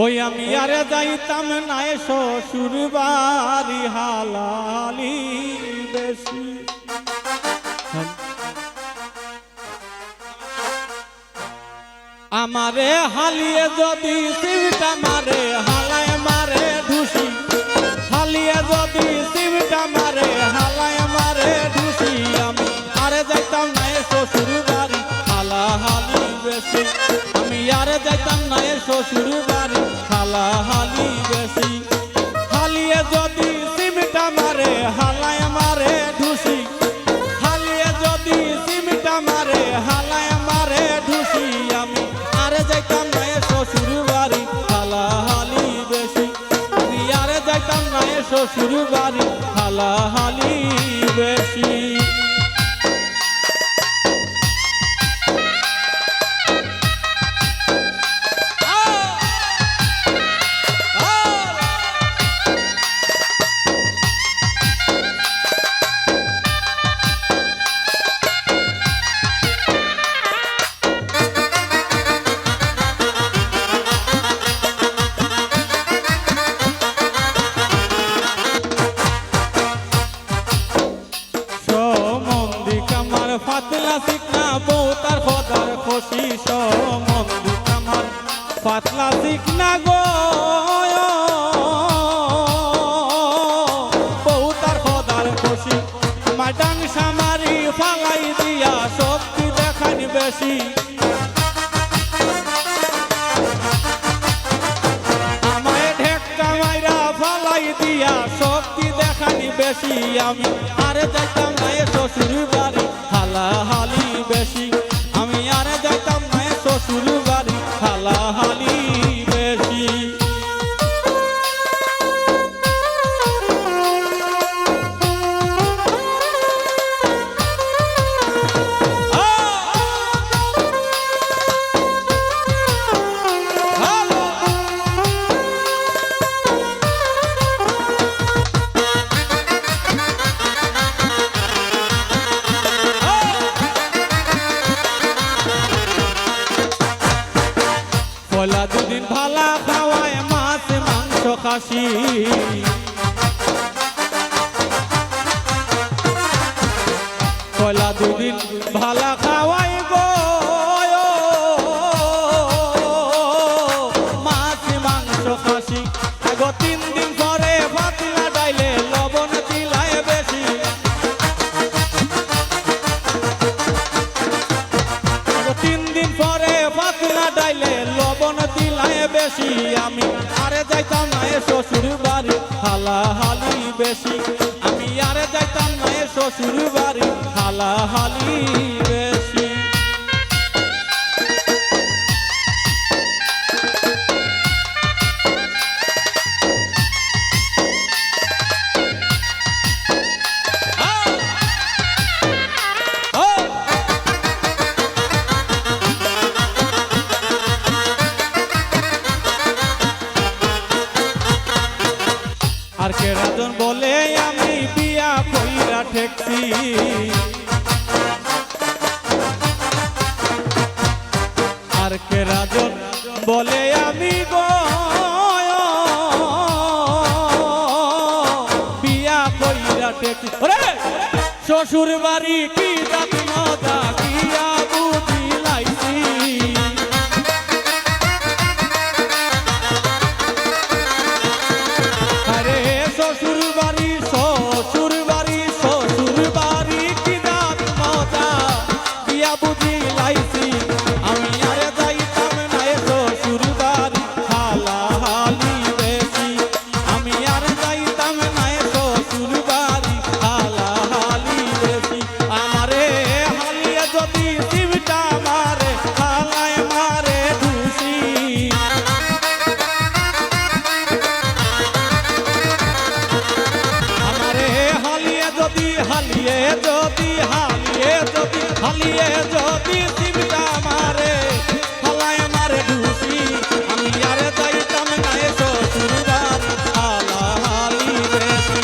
ওই আমি আরে যাইতাম না শ্বশুর বাড়ি হালালি বেশি আমারে হালিয়ে যদি সিমটা মারে হালায় মারে ঢুসি হালিয়ে যদি সিমটা মারে হালায় মারে ঢুসি আমি আরে যাইতাম না শ্বশুর বাড়ি হালাহালি বেশি আমি আরে যাইতাম না শ্বশুর বাড়ি হালাহালি বেশি হালিয়ে যদি সিমটা মারে হালায় মারে ঢুসি হালিয়ে যদি সিমটা মারে হালায় মারে ঢুসি আমি আরে যাইতাম না শ্বশুর বাড়ি হালাহালি বেশি আমি আরে যাইতাম না শ্বশুর বাড়ি হালাহালি বেশি পাতলা শিখনা বউ তার খোদার খুশি সম্বন্ধ আমার পাতলা শিখনা গো বউ তার খোদার খুশি মাডাং সামারি ফালাই দিয়া শক্তি দেখান বেশি আমায় ঢেক্কা মাইরা ফালাই দিয়া শক্তি দেখান বেশি আমি আরে যাইতাম না শ্বশুর বাড়ি হালাহালি বেশি আমি আরে যাইতাম না শ্বশুর বাড়ি হালাহালি বেশি পয়লা দুদিন ভালা খাওয়ায় মাছ মাংস খাসি পয়লা দুদিন ভালা খাওয়াই গো মাছ মাংস খাসি গো 3 দিন পরে পাতলা ডাইলে লবণ দিলায় বেশি 3 দিন পরে পাতলা ডাইলে লবণ দিলায় বেশি আমি আরে যাইতাম না শ্বশুর বাড়ি হালাহালি বেশি আমি আরে যাইতাম না শ্বশুর বাড়ি হালাহালি বেশি আর কে রাজন বলে আমি বিয়া কইরা ঠেকছি আর কে রাজন বলে আমি গো বিয়া কইরা ঠেকছি শ্বশুর বাড়ি কি জাত মজা কিয়া বুঝি লাইছি শ্বশুর বাড়ি কি জাত মজা দিয়া বুঝি লাইছি আমি আরে যাইতাম না শ্বশুর বাড়ি হালাহালি বেশি আমি আরে যাইতাম না শ্বশুর বাড়ি হালাহালি বেশি আমারে হালিয়ে যদি সিমটা মারে হালায় মারে ঢুসি হালিয়ে যদি সিমটা মারে হালায় মারে ঢুসি আমি আরে যাইতাম না শ্বশুর বাড়ি হালাহালি বেশি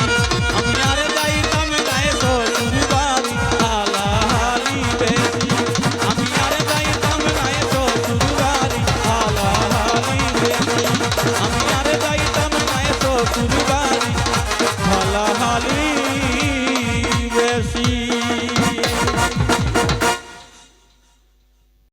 আমি আরে যাইতাম না শ্বশুর বাড়ি হালাহালি বেশি আমি আরে যাইতাম না শ্বশুর বাড়ি হালাহালি বেশি শ্বশুর বাড়ি হালা হালি